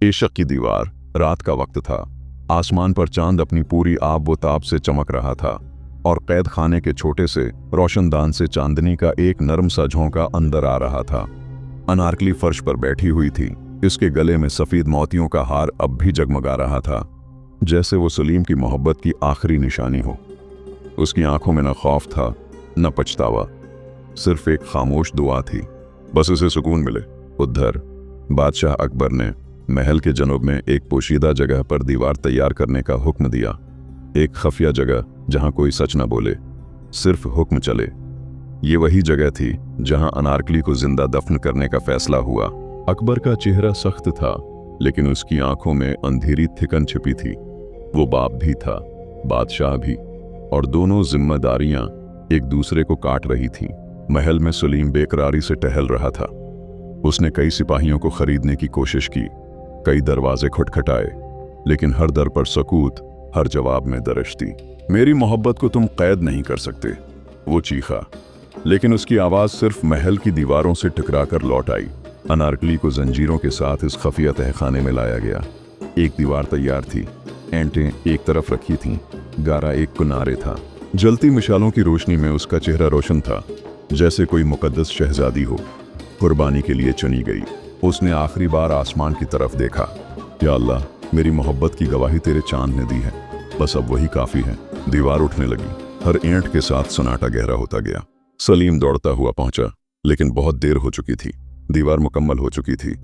बेशक की दीवार, रात का वक्त था। आसमान पर चांद अपनी पूरी आब व ताब से चमक रहा था और कैद खाने के छोटे से रोशनदान से चांदनी का एक नरम सा झोंका अंदर आ रहा था। अनारकली फर्श पर बैठी हुई थी। इसके गले में सफेद मोतियों का हार अब भी जगमगा रहा था, जैसे वो सलीम की मोहब्बत की आखिरी निशानी हो। उसकी आंखों में न खौफ था न पछतावा, सिर्फ एक खामोश दुआ थी, बस उसे सुकून मिले। उधर बादशाह अकबर ने महल के जनूब में एक पोशीदा जगह पर दीवार तैयार करने का हुक्म दिया। एक खफिया जगह जहां कोई सच न बोले, सिर्फ हुक्म चले। ये वही जगह थी जहां अनारकली को जिंदा दफन करने का फैसला हुआ। अकबर का चेहरा सख्त था, लेकिन उसकी आंखों में अंधेरी थिकन छिपी थी। वो बाप भी था, बादशाह भी, और दोनों जिम्मेदारियां एक दूसरे को काट रही थीं। महल में सलीम बेकरारी से टहल रहा था। उसने कई सिपाहियों को खरीदने की कोशिश की, कई दरवाजे खटखटाए, लेकिन हर दर पर सकूत, हर जवाब में दरश थी। मेरी मोहब्बत को तुम कैद नहीं कर सकते, वो चीखा, लेकिन उसकी आवाज सिर्फ महल की दीवारों से टकराकर लौट आई। अनारकली को जंजीरों के साथ इस खफिया तहखाने में लाया गया। एक दीवार तैयार थी, ऐंटें एक तरफ रखी थीं, गारा एक किनारे था। जलती मिशालों की रोशनी में उसका चेहरा रोशन था, जैसे कोई मुकद्दस शहजादी हो, कुर्बानी के लिए चुनी गई। उसने आखिरी बार आसमान की तरफ देखा। या अल्लाह, मेरी मोहब्बत की गवाही तेरे चांद ने दी है, बस अब वही काफी है। दीवार उठने लगी, हर ईंट के साथ सन्नाटा गहरा होता गया। सलीम दौड़ता हुआ पहुंचा, लेकिन बहुत देर हो चुकी थी। दीवार मुकम्मल हो चुकी थी,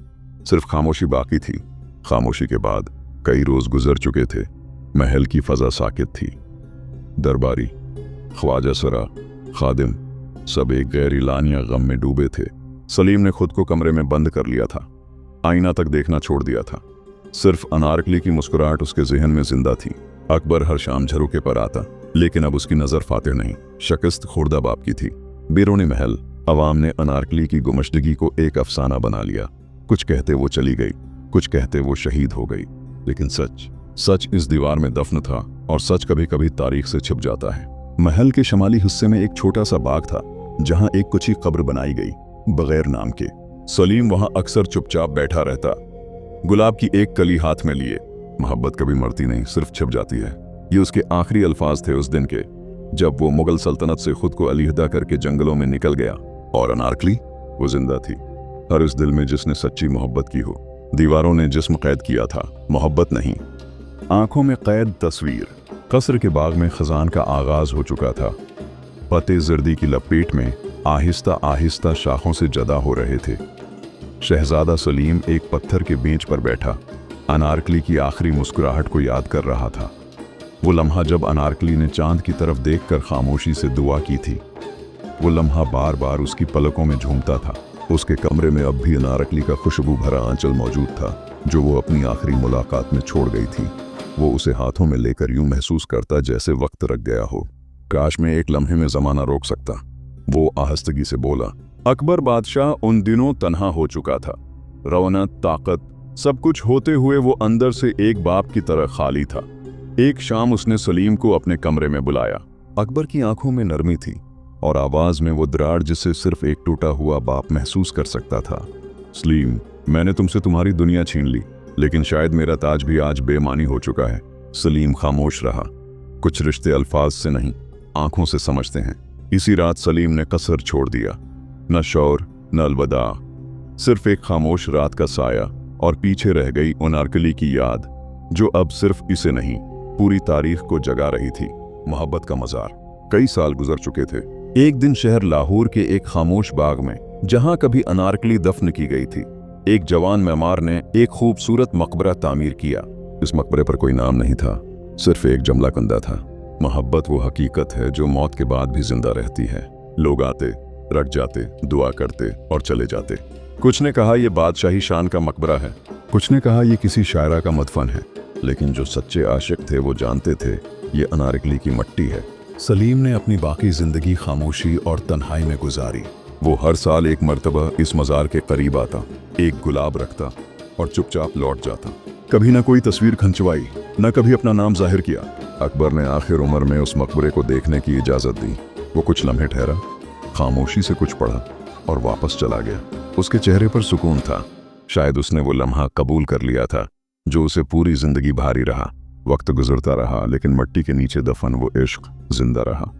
सिर्फ खामोशी बाकी थी। खामोशी के बाद कई रोज गुजर चुके थे। महल की फजा साकित थी। दरबारी, ख्वाजा सरा, खादिम, सब एक गैर-इलानिया गम में डूबे थे। सलीम ने खुद को कमरे में बंद कर लिया था, आईना तक देखना छोड़ दिया था। सिर्फ अनारकली की मुस्कुराहट उसके जहन में जिंदा थी। अकबर हर शाम झरोके पर आता, लेकिन अब उसकी नजर फातिह नहीं, शिकस्त खुर्दा बाप की थी। बैरूनी महल अवाम ने अनारकली की गुमशदगी को एक अफसाना बना लिया। कुछ कहते वो चली गई, कुछ कहते वो शहीद हो गई, लेकिन सच इस दीवार में दफन था, और सच कभी कभी तारीख से छिप जाता है। महल के शमाली हिस्से में एक छोटा सा बाग था, जहां एक कुछी कब्र बनाई गई, बगैर नाम के। सलीम वहां अक्सर चुपचाप बैठा रहता, गुलाब की एक कली हाथ में लिए। मोहब्बत कभी मरती नहीं, सिर्फ छिप जाती है। ये उसके आखिरी अल्फाज थे उस दिन के, जब वो मुगल सल्तनत से खुद को अलहदा करके जंगलों में निकल गया। और अनारकली, वो जिंदा थी, हर उस दिल में जिसने सच्ची मोहब्बत की हो। दीवारों ने जिस्म कैद किया था, मोहब्बत नहीं। आंखों में कैद तस्वीर। कसर के बाग में खजान का आगाज हो चुका था। पत्ते जर्दी की लपेट में आहिस्ता आहिस्ता शाखों से जदा हो रहे थे। शहजादा सलीम एक पत्थर के बेंच पर बैठा, अनारकली की आखिरी मुस्कुराहट को याद कर रहा था। वो लम्हा जब अनारकली ने चांद की तरफ देखकर खामोशी से दुआ की थी। वो लम्हा बार बार उसकी पलकों में झूमता था। उसके कमरे में अब भी अनारकली का खुशबू भरा आंचल मौजूद था, जो वो अपनी आखिरी मुलाकात में छोड़ गई थी। वो उसे हाथों में लेकर यूं महसूस करता जैसे वक्त रख गया हो। काश में एक लम्हे में जमाना रोक सकता। वो आहस्तगी से बोला। अकबर बादशाह उन दिनों तन्हा हो चुका था। रौनक, ताकत, सब कुछ होते हुए वो अंदर से एक बाप की तरह खाली था। एक शाम उसने सलीम को अपने कमरे में बुलाया। अकबर की आंखों में नरमी थी और आवाज में वो दरार जिसे सिर्फ एक टूटा हुआ बाप महसूस कर सकता था। सलीम, मैंने तुमसे तुम्हारी दुनिया छीन ली, लेकिन शायद मेरा ताज भी आज बेमानी हो चुका है। सलीम खामोश रहा। कुछ रिश्ते अल्फाज से नहीं, आंखों से समझते हैं। इसी रात सलीम ने कसर छोड़ दिया। न शौर, न अलविदा, सिर्फ एक खामोश रात का साया, और पीछे रह गई अनारकली की याद, जो अब सिर्फ इसे नहीं, पूरी तारीख को जगा रही थी। मोहब्बत का मजार। कई साल गुजर चुके थे। एक दिन शहर लाहौर के एक खामोश बाग में, जहां कभी अनारकली दफन की गई थी, एक जवान मेमार ने एक खूबसूरत मकबरा तामीर किया। इस मकबरे पर कोई नाम नहीं था, सिर्फ एक जमला कंदा था। मोहब्बत वो हकीकत है जो मौत के बाद भी जिंदा रहती है। लोग आते, रख जाते, दुआ करते और चले जाते। कुछ ने कहा यह बादशाही शान का मकबरा है, कुछ ने कहा यह किसी शायरा का मदफन है, लेकिन जो सच्चे आशिक थे वो जानते थे ये अनारकली की मट्टी है। सलीम ने अपनी बाकी जिंदगी खामोशी और तन्हाई में गुजारी। वो हर साल एक मर्तबा इस मजार के करीब आता, एक गुलाब रखता और चुपचाप लौट जाता। कभी ना कोई तस्वीर खंचवाई, न कभी अपना नाम जाहिर किया। अकबर ने आखिर उम्र में उस मकबरे को देखने की इजाजत दी। वो कुछ लम्हे ठहरा, खामोशी से कुछ पढ़ा और वापस चला गया। उसके चेहरे पर सुकून था, शायद उसने वो लम्हा कबूल कर लिया था जो उसे पूरी जिंदगी भारी रहा। वक्त गुजरता रहा लेकिन मिट्टी के नीचे दफन वो इश्क जिंदा रहा।